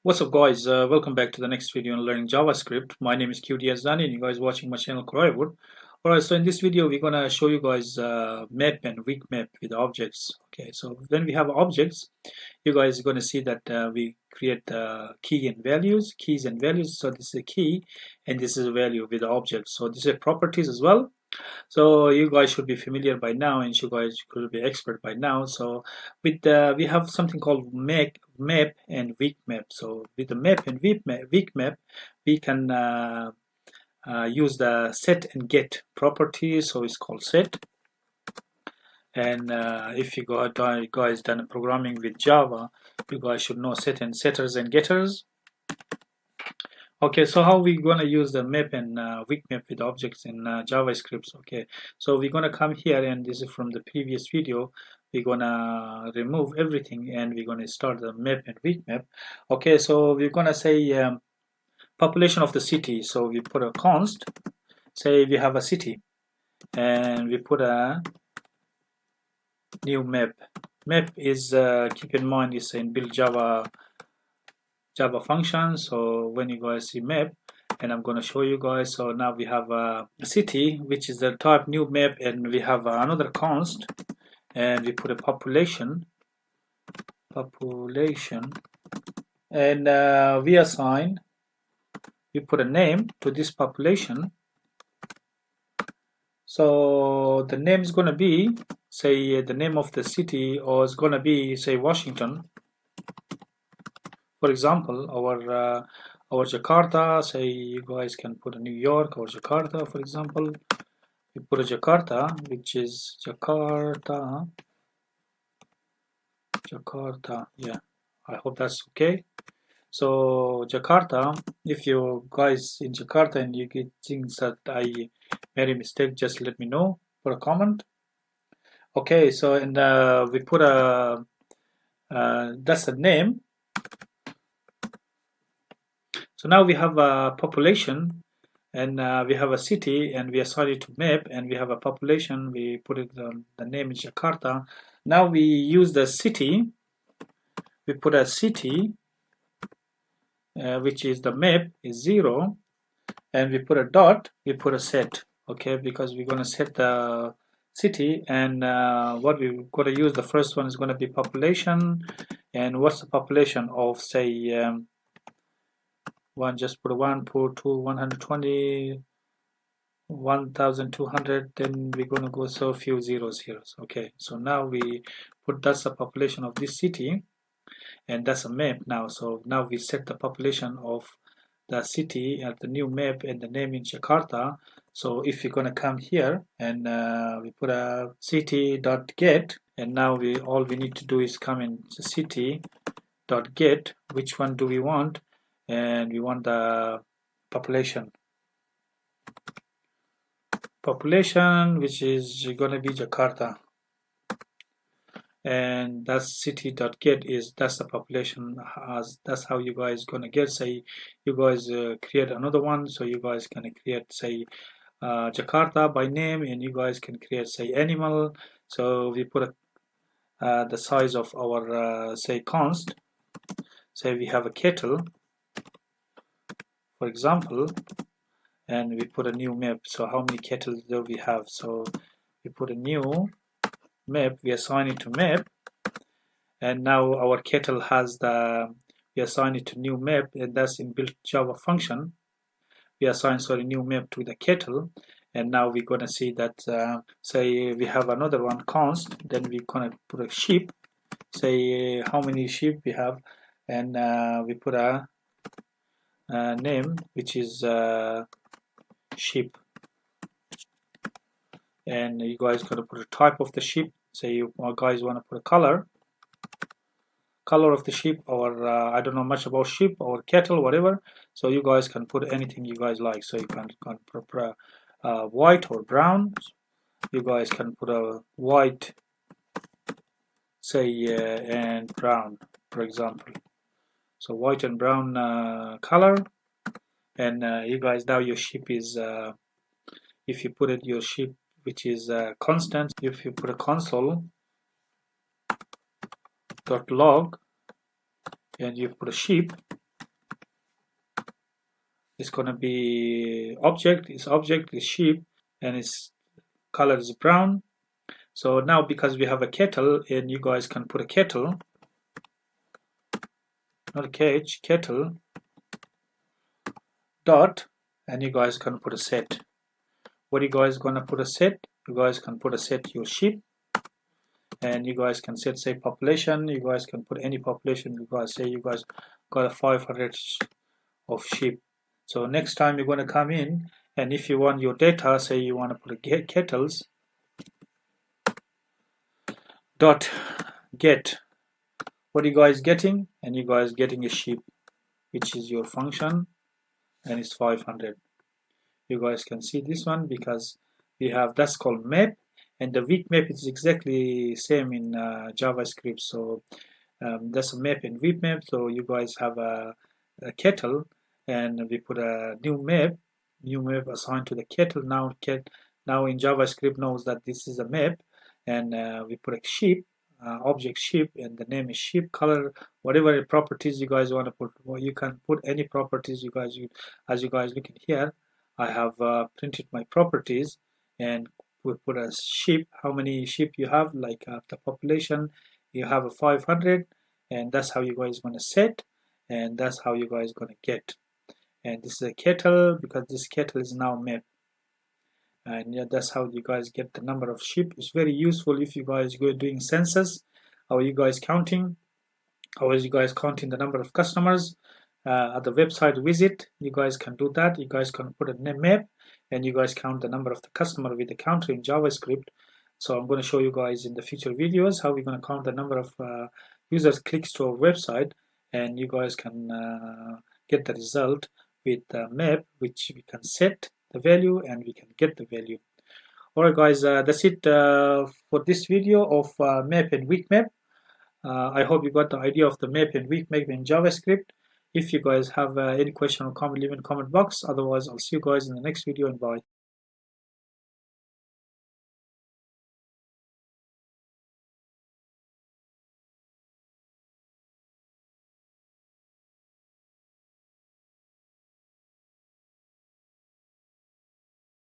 What's up guys, welcome back to the next video on learning JavaScript. My name is QDSDani and you guys watching my channel Croywood. Alright, so in this video we're gonna show you guys map and weak map with objects. Okay, so when we have objects, you guys are gonna see that we create keys and values. So this is a key and this is a value with the object. So this is properties as well. So you guys should be familiar by now and you guys could be expert by now. So with we have something called map and weak map. So with the map and weak map we can use the set and get properties. So it's called set. And if you guys done programming with Java, you guys should know set and setters and getters. Okay, so how we gonna use the map and weak map with objects in JavaScript? Okay, so we're gonna come here, and this is from the previous video. We're gonna remove everything and we're gonna start the map and weak map. Okay, so we're gonna say population of the city. So we put a const. Say we have a city, and we put a new map. Map is keep in mind is in build Java function. So when you guys see map, and I'm going to show you guys, so now we have a city which is the type new map, and we have another const, and we put a population, and we put a name to this population. So the name is going to be, say, the name of the city, or it's going to be, say, Washington. For example, our Jakarta, say you guys can put a New York or Jakarta, for example. We put a Jakarta, which is Jakarta. Yeah, I hope that's okay. So Jakarta, if you guys in Jakarta and you get things that I made a mistake, just let me know, put a comment. Okay, so and we put a that's the name. So now we have a population, and we have a city, and we assign it to map, and we have a population. We put it on the name is Jakarta. Now we use the city. We put a city, which is the map is 0, and we put a dot. We put a set. Okay, because we're gonna set the city, and what we're gonna use, the first one is gonna be population, and what's the population of, say, one, just put a 1, put 2, 120, 1200, then we're going to go so a few zeros here. Okay, so now we put that's the population of this city, and that's a map now. So now we set the population of the city at the new map, and the name in Jakarta. So if you're going to come here, and we put a city.get, and now all we need to do is come in city.get. Which one do we want? And we want the population, which is going to be Jakarta, and that's city.get that's the population. That's how you guys gonna get, say you guys create another one, so you guys can create, say, Jakarta by name, and you guys can create, say, animal. So we put the size of our say const. Say we have a kettle, for example, and we put a new map. So how many kettles do we have? So we put a new map, we assign it to map, and now our kettle has we assign it to new map, and that's in built Java function. We assign, sorry, new map to the kettle, and now we're gonna see that say we have another one const, then we're gonna put a sheep, say how many sheep we have, and we put a name which is sheep, and you guys gotta put a type of the sheep. Say you guys want to put a color of the sheep, or I don't know much about sheep or cattle, whatever, so you guys can put anything you guys like. So you can put white or brown. You guys can put a white, say, and brown, for example. So white and brown color, and you guys, now your sheep is if you put it your sheep which is constant, if you put a console.log and you put a sheep, it's gonna be object is sheep, and its color is brown. So now because we have a kettle, and you guys can put a kettle, not a cage, kettle dot, and you guys can put a set. What you guys gonna put a set? You guys can put a set your sheep, and you guys can set, say, population. You guys can put any population. You guys say you guys got a 500 of sheep. So next time you're gonna come in, and if you want your data, say you want to put a kettles dot get, what are you guys getting? And you guys getting a sheep, which is your function, and it's 500. You guys can see this one because we have, that's called map, and the WeakMap is exactly same in JavaScript. So that's a map in WeakMap. So you guys have a kettle, and we put a new map assigned to the kettle. Now in JavaScript knows that this is a map, and we put a sheep, object sheep, and the name is sheep, color, whatever properties you guys want to put. Well, you can put any properties you guys use. As you guys look at here, I have printed my properties, and we put a sheep, how many sheep you have, like the population, you have a 500, and that's how you guys going to set, and that's how you guys going to get. And this is a kettle because this kettle is now map, and yeah, that's how you guys get the number of sheep. It's very useful if you guys go doing census. How are you guys counting? How is you guys counting the number of customers at the website visit? You guys can do that. You guys can put a map, and you guys count the number of the customer with the counter in JavaScript. So I'm going to show you guys in the future videos how we're going to count the number of users clicks to our website, and you guys can get the result with the map, which we can set the value and we can get the value. Alright guys, that's it for this video of map and WeakMap. I hope you got the idea of the map and WeakMap in JavaScript. If you guys have any question or comment, leave in the comment box. Otherwise, I'll see you guys in the next video, and bye.